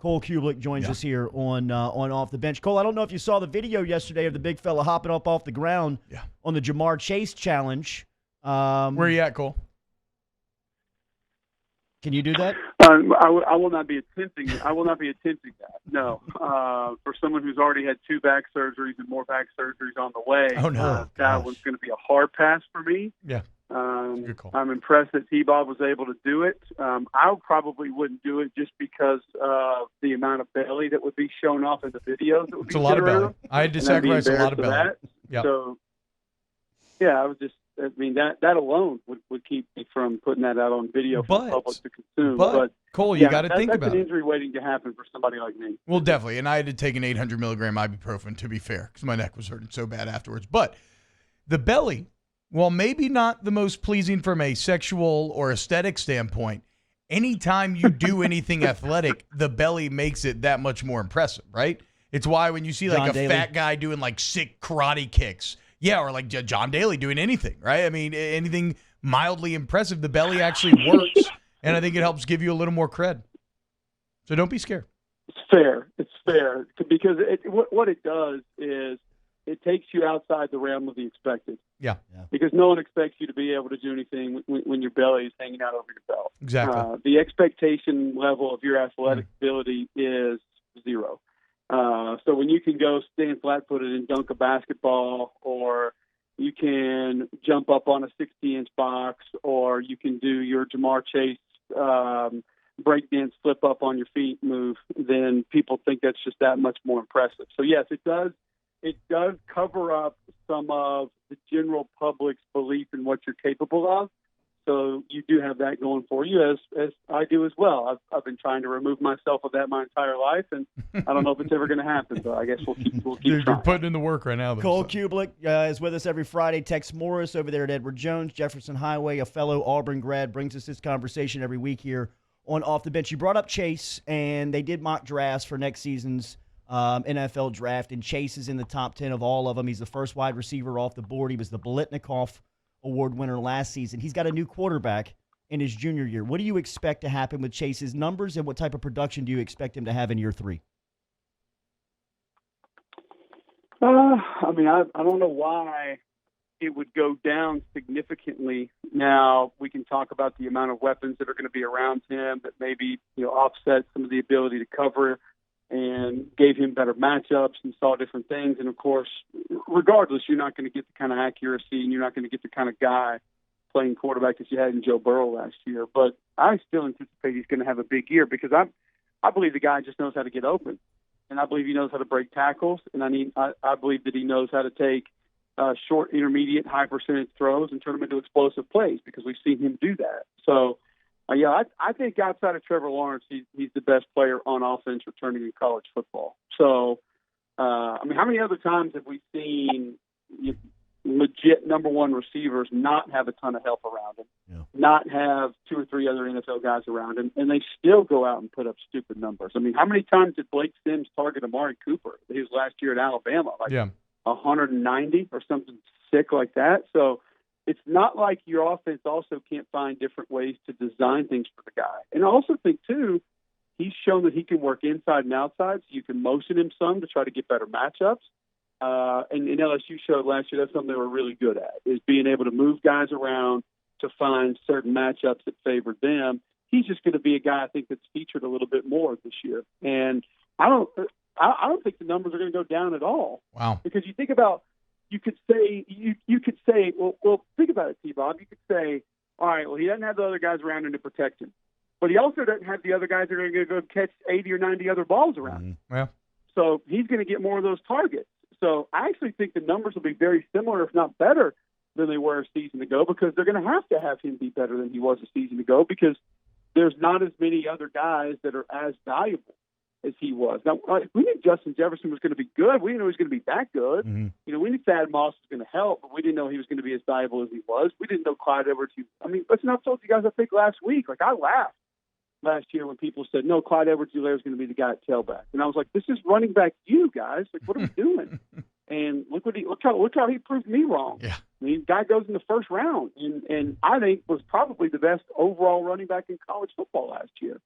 Cole Cubelic joins us here on Off the Bench. Cole, I don't know if you saw the video yesterday of the big fella hopping up off the ground on the Jamar Chase challenge. Where are you at, Cole? Can you do that? I will not be attempting. I will not be attempting that. No, for someone who's already had 2 back surgeries and more back surgeries on the way, that one's going to be a hard pass for me. Yeah, good call. I'm impressed that T-Bob was able to do it. I probably wouldn't do it just because of the amount of belly that would be shown off in the videos. It's a lot of belly. I had to sacrifice a lot of belly. Yeah. So, yeah, I was just. I mean, that alone would keep me from putting that out on video for the public to consume. But Cole, you got to think about it. That's an injury waiting to happen for somebody like me. Well, definitely. And I had to take an 800 milligram ibuprofen, to be fair, because my neck was hurting so bad afterwards. But the belly, while maybe not the most pleasing from a sexual or aesthetic standpoint, anytime you do anything athletic, the belly makes it that much more impressive, right? It's why when you see like John a fat guy doing like sick karate kicks, or like John Daly doing anything, right? I mean, anything mildly impressive, the belly actually works, and I think it helps give you a little more cred. So don't be scared. It's fair. It's fair because what it does is it takes you outside the realm of the expected. Yeah. Because no one expects you to be able to do anything when your belly is hanging out over your belt. Exactly. The expectation level of your athletic ability is 0. So when you can go stand flat-footed and dunk a basketball, or you can jump up on a 60-inch box, or you can do your Jamar Chase breakdance flip up on your feet move, then people think that's just that much more impressive. So yes, it does. It does cover up some of the general public's belief in what you're capable of. So you do have that going for you, as I do as well. I've been trying to remove myself of that my entire life, and I don't know if it's ever going to happen, but I guess we'll keep Dude, trying. You're putting in the work right now. Cole Cubelic is with us every Friday. Tex Morris over there at Edward Jones, Jefferson Highway, a fellow Auburn grad, brings us this conversation every week here on Off the Bench. You brought up Chase, and they did mock drafts for next season's NFL draft, and Chase is in the top 10 of all of them. He's the first wide receiver off the board. He was the Biletnikoff Award winner last season. He's got a new quarterback in his junior year. What do you expect to happen with Chase's numbers, and what type of production do you expect him to have in year 3? I mean, I don't know why it would go down significantly. Now, we can talk about the amount of weapons that are going to be around him that maybe offset some of the ability to cover and gave him better matchups and saw different things. And, of course, regardless, you're not going to get the kind of accuracy and you're not going to get the kind of guy playing quarterback that you had in Joe Burrow last year. But I still anticipate he's going to have a big year because I believe the guy just knows how to get open. And I believe he knows how to break tackles. And I believe that he knows how to take short, intermediate, high-percentage throws and turn them into explosive plays because we've seen him do that. So, I think outside of Trevor Lawrence, he's the best player on offense returning in college football. So, how many other times have we seen legit number one receivers not have a ton of help around him, not have 2 or 3 other NFL guys around him, and they still go out and put up stupid numbers? I mean, how many times did Blake Sims target Amari Cooper his last year at Alabama? 190 or something sick like that. So, it's not like your offense also can't find different ways to design things for the guy. And I also think, too, he's shown that he can work inside and outside, so you can motion him some to try to get better matchups. And LSU showed last year that's something they were really good at, is being able to move guys around to find certain matchups that favored them. He's just going to be a guy, I think, that's featured a little bit more this year. And I don't think the numbers are going to go down at all. Wow. Because you think about, you could say, well, think about it, T-Bob. You could say, all right, well, he doesn't have the other guys around him to protect him. But he also doesn't have the other guys that are going to go catch 80 or 90 other balls around him. Yeah. So he's going to get more of those targets. So I actually think the numbers will be very similar, if not better, than they were a season ago, because they're going to have him be better than he was a season ago, because there's not as many other guys that are as valuable as he was. Now, we knew Justin Jefferson was going to be good. We didn't know he was going to be that good. Mm-hmm. We knew Thad Moss was going to help, but we didn't know he was going to be as valuable as he was. We didn't know Clyde Edwards. Listen, I've told you guys, I think last week, I laughed last year when people said, no, Clyde Edwards-Helaire is going to be the guy at tailback. And I was like, this is running back you guys. Like, what are we doing? And look how he proved me wrong. Yeah. The guy goes in the first round, and I think was probably the best overall running back in college football last year.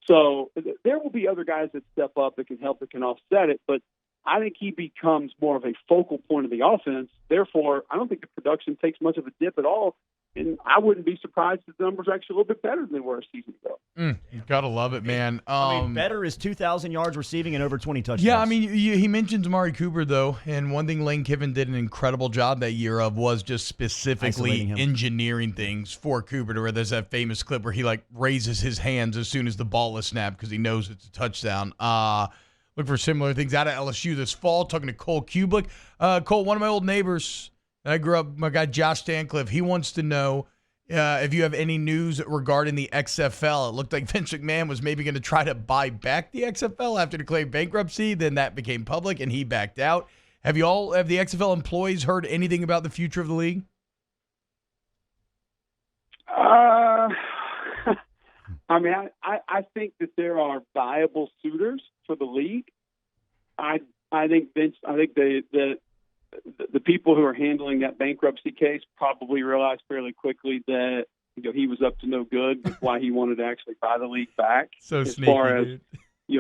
So there will be other guys that step up that can help, that can offset it. But I think he becomes more of a focal point of the offense. Therefore, I don't think the production takes much of a dip at all. And I wouldn't be surprised if the numbers are actually a little bit better than they were a season ago. You gotta love it, man. I mean, better is 2,000 yards receiving and over 20 touchdowns. Yeah, I mean, he mentions Amari Cooper, though, and one thing Lane Kiffin did an incredible job that year of was just specifically engineering things for Cooper, to where there's that famous clip where he, like, raises his hands as soon as the ball is snapped because he knows it's a touchdown. Look for similar things out of LSU this fall. Talking to Cole Cubelic. Cole, one of my old neighbors, I grew up, my guy Josh Stancliffe, he wants to know if you have any news regarding the XFL. It looked like Vince McMahon was maybe going to try to buy back the XFL after declaring bankruptcy. Then that became public, and he backed out. Have the XFL employees heard anything about the future of the league? I mean, I think that there are viable suitors for the league. I think Vince. I think the people who are handling that bankruptcy case probably realized fairly quickly that he was up to no good with why he wanted to actually buy the league back. So as sneaky, far as dude.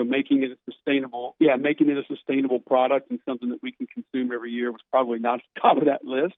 Making it a sustainable product and something that we can consume every year was probably not at the top of that list.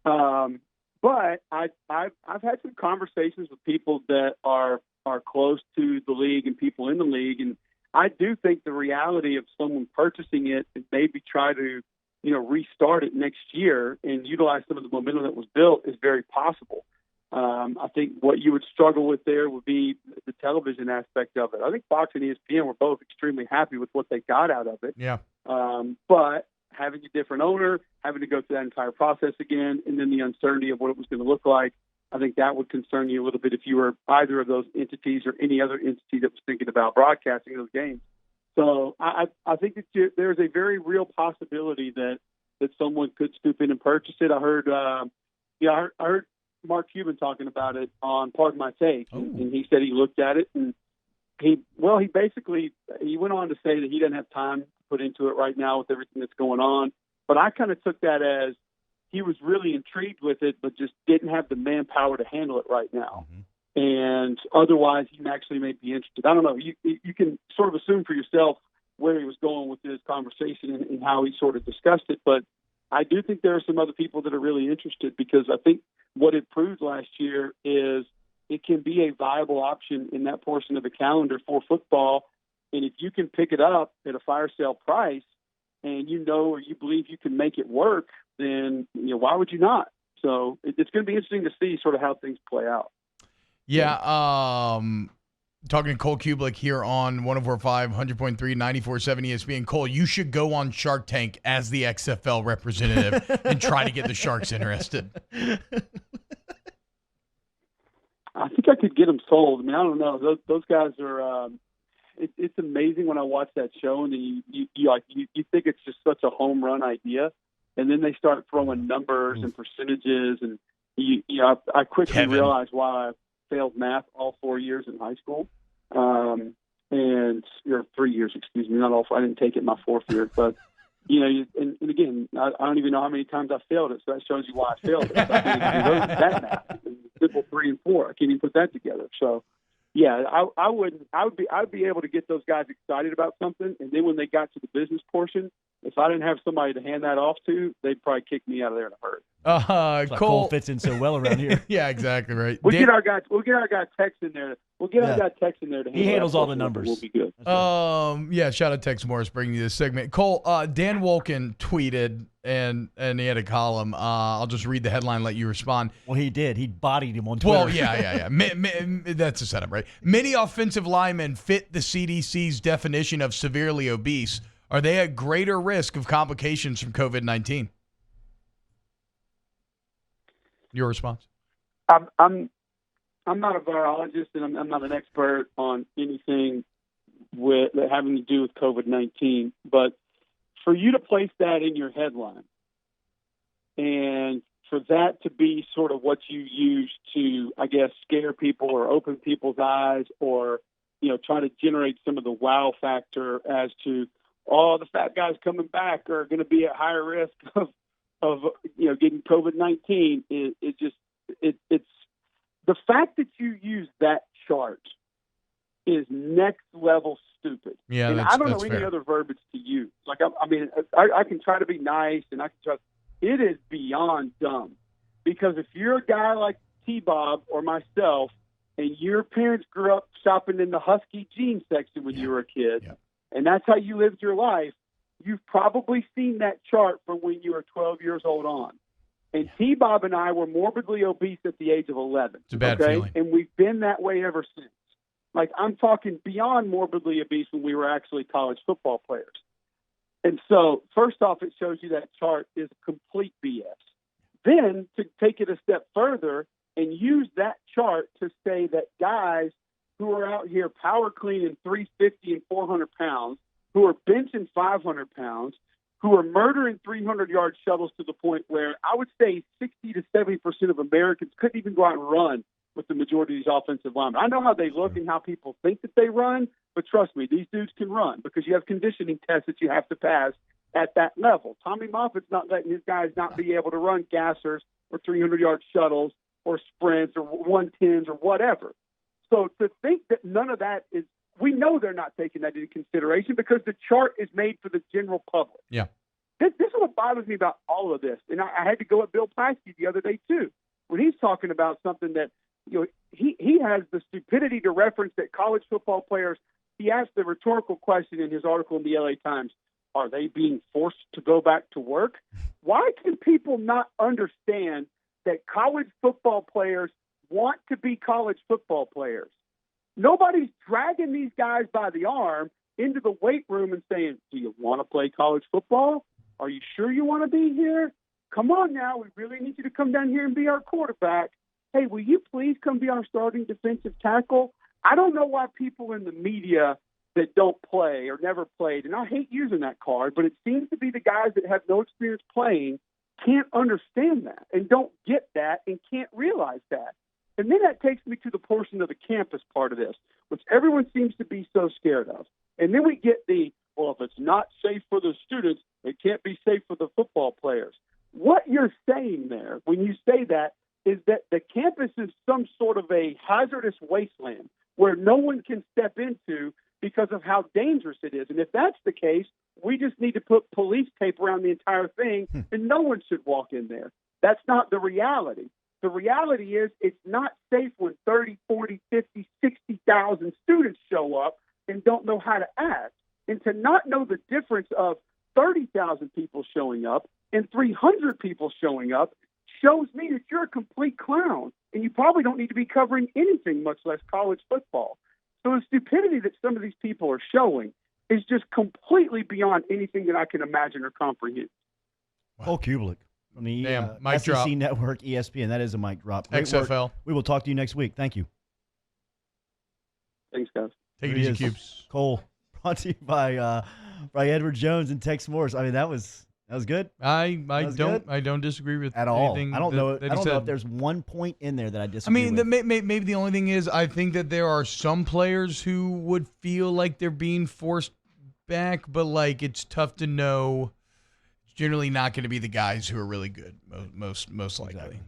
But I've had some conversations with people that are close to the league and people in the league, and I do think the reality of someone purchasing it and maybe try to restart it next year and utilize some of the momentum that was built is very possible. I think what you would struggle with there would be the television aspect of it. I think Fox and ESPN were both extremely happy with what they got out of it. Yeah. But having a different owner, having to go through that entire process again, and then the uncertainty of what it was going to look like, I think that would concern you a little bit if you were either of those entities or any other entity that was thinking about broadcasting those games. So I think that there's a very real possibility that someone could stoop in and purchase it. I heard Mark Cuban talking about it on Pardon My Take, and he said he looked at it and he went on to say that he doesn't have time to put into it right now with everything that's going on. But I kind of took that as he was really intrigued with it, but just didn't have the manpower to handle it right now. Mm-hmm. And otherwise, he actually may be interested. I don't know. You can sort of assume for yourself where he was going with this conversation and how he sort of discussed it. But I do think there are some other people that are really interested, because I think what it proved last year is it can be a viable option in that portion of the calendar for football. And if you can pick it up at a fire sale price and or you believe you can make it work, then why would you not? So it's going to be interesting to see sort of how things play out. Yeah, talking to Cole Cubelic here on 104.5, 100.3, 94.7 ESPN. Cole, you should go on Shark Tank as the XFL representative and try to get the Sharks interested. I think I could get them sold. I mean, I don't know. Those guys are. It's amazing when I watch that show, and you think it's just such a home run idea, and then they start throwing numbers and percentages, and I quickly realized why I failed math all 4 years in high school, and 3 years, excuse me, not all 4. I didn't take it my fourth year, but and again, I don't even know how many times I failed it, so that shows you why I failed it. I can't even do that math. Simple 3 and 4. I can't even put that together. So, yeah, I would be able to get those guys excited about something, and then when they got to the business portion, if I didn't have somebody to hand that off to, they'd probably kick me out of there in a hurry. Cole fits in so well around here. Yeah, exactly right. We'll get our guy Tex in there. We'll get our guy Tex in there to handle. He handles all the numbers. We'll be good. Yeah. Shout out Tex Morris bringing you this segment. Cole, Dan Wolken tweeted and he had a column. I'll just read the headline, let you respond. Well, he did. He bodied him on Twitter. Well, yeah. That's a setup, right? Many offensive linemen fit the CDC's definition of severely obese. Are they at greater risk of complications from COVID-19? Your response? I'm not a virologist, and I'm not an expert on anything with having to do with COVID-19. But for you to place that in your headline, and for that to be sort of what you use to, I guess, scare people or open people's eyes, or try to generate some of the wow factor as to the fat guys coming back are going to be at higher risk of getting COVID-19. It's the fact that you use that chart is next level stupid. Yeah, and I don't know any other verbiage to use. Like, I can try to be nice and I can try. It is beyond dumb, because if you're a guy like T-Bob or myself, and your parents grew up shopping in the Husky jeans section when you were a kid, and that's how you lived your life, you've probably seen that chart from when you were 12 years old on. And T-Bob and I were morbidly obese at the age of 11. It's a bad feeling. And we've been that way ever since. Like, I'm talking beyond morbidly obese when we were actually college football players. And so, first off, it shows you that chart is complete BS. Then, to take it a step further and use that chart to say that guys who are out here power cleaning 350 and 400 pounds, who are benching 500 pounds, who are murdering 300-yard shuttles to the point where I would say 60 to 70% of Americans couldn't even go out and run with the majority of these offensive linemen. I know how they look and how people think that they run, but trust me, these dudes can run because you have conditioning tests that you have to pass at that level. Tommy Moffitt's not letting his guys not be able to run gassers or 300-yard shuttles or sprints or 110s or whatever. So to think that none of that is, we know they're not taking that into consideration because the chart is made for the general public. Yeah. This is what bothers me about all of this. And I had to go at Bill Plaskey the other day too, when he's talking about something that, you know, he has the stupidity to reference that college football players, he asked the rhetorical question in his article in the LA Times, are they being forced to go back to work? Why can people not understand that college football players want to be college football players? Nobody's dragging these guys by the arm into the weight room and saying, do you want to play college football? Are you sure you want to be here? Come on now. We really need you to come down here and be our quarterback. Hey, will you please come be our starting defensive tackle? I don't know why people in the media that don't play or never played, and I hate using that card, but it seems to be the guys that have no experience playing can't understand that and don't get that and can't realize that. And then that takes me to the portion of the campus part of this, which everyone seems to be so scared of. And then we get well, if it's not safe for the students, it can't be safe for the football players. What you're saying there when you say that is that the campus is some sort of a hazardous wasteland where no one can step into because of how dangerous it is. And if that's the case, we just need to put police tape around the entire thing and no one should walk in there. That's not the reality. The reality is it's not safe when 30, 40, 50, 60,000 students show up and don't know how to act. And to not know the difference of 30,000 people showing up and 300 people showing up shows me that you're a complete clown and you probably don't need to be covering anything, much less college football. So the stupidity that some of these people are showing is just completely beyond anything that I can imagine or comprehend. Cole Cubelic from the mic SEC drop. Network, ESPN. That is a mic drop. Great XFL. work. We will talk to you next week. Thank you. Thanks, guys. Take it easy, Cubes. Cole, brought to you by Edwards Jones and Tex Morris. I mean, that was good. I don't disagree with at all. anything I don't know. that I he don't know said. if there's one point in there that I disagree with. Maybe the only thing is I think that there are some players who would feel like they're being forced back, but like it's tough to know. It's generally not going to be the guys who are really good, most likely. Exactly.